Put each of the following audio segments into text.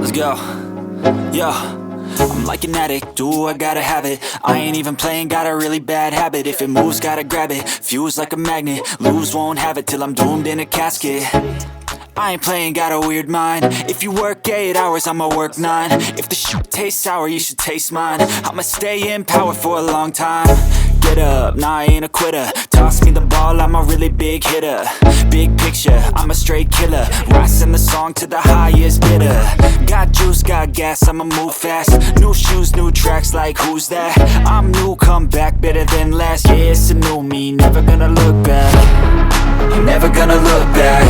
Let's go. Yo, I'm like an addict, ooh, I gotta have it. I ain't even playing, got a really bad habit. If it moves, gotta grab it, fuse like a magnet. Lose, won't have it till I'm doomed in a casket. I ain't playing, got a weird mind. If you work 8 hours, I'ma work 9. If the shit tastes sour, you should taste mine. I'ma stay in power for a long time. Get up, nah, I ain't a quitter. Toss me the ball, I'm a really big hitter. Big picture, I'm a straight killer. Rising the song to the highest bidder. Got juice, got gas, I'ma move fast. New shoes, new tracks, like who's that? I'm new, come back, better than last. Yeah, it's a new me, never gonna look back. I'm never gonna look back.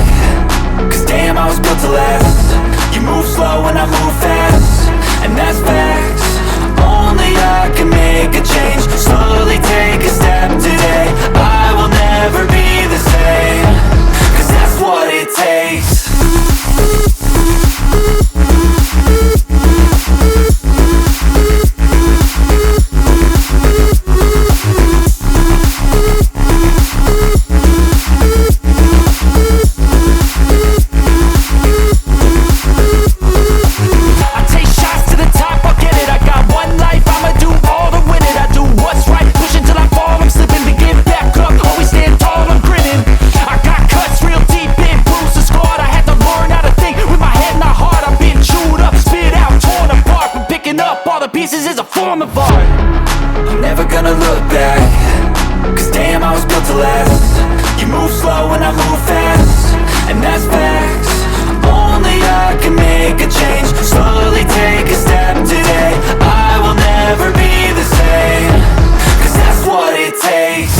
Cause damn, I was built to last. You move slow and I move fast, and that's facts. Only I can make a change. Slowly take a step today. I will never be the same. Cause that's what it takes. Pieces is a form of art. I'm never gonna look back. Cause damn, I was built to last. You move slow and I move fast, and that's facts. Only I can make a change. Slowly take a step today. I will never be the same. Cause that's what it takes.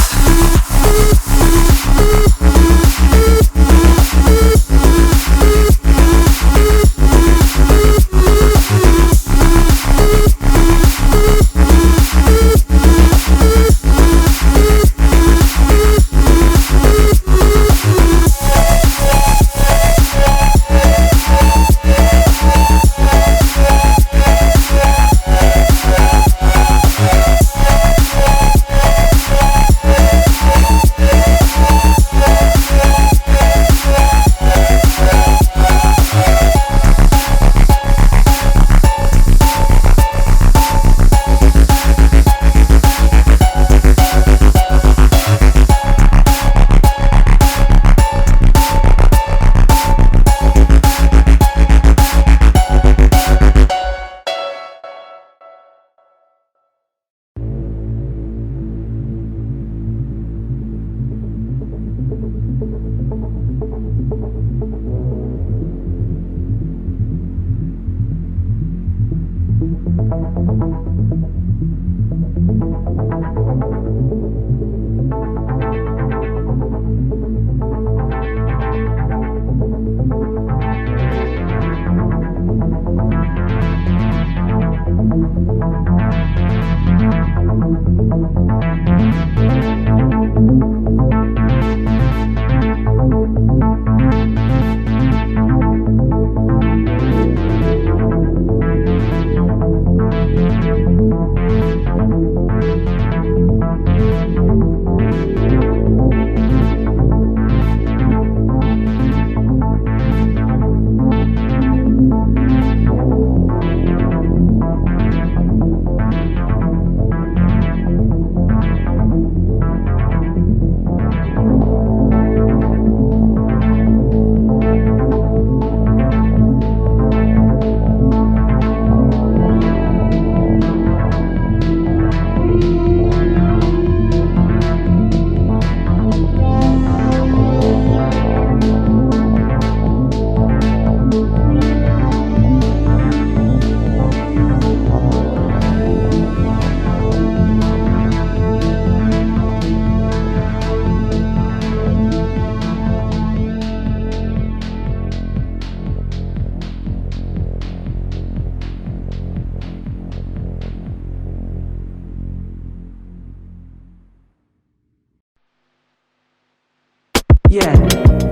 Yeah.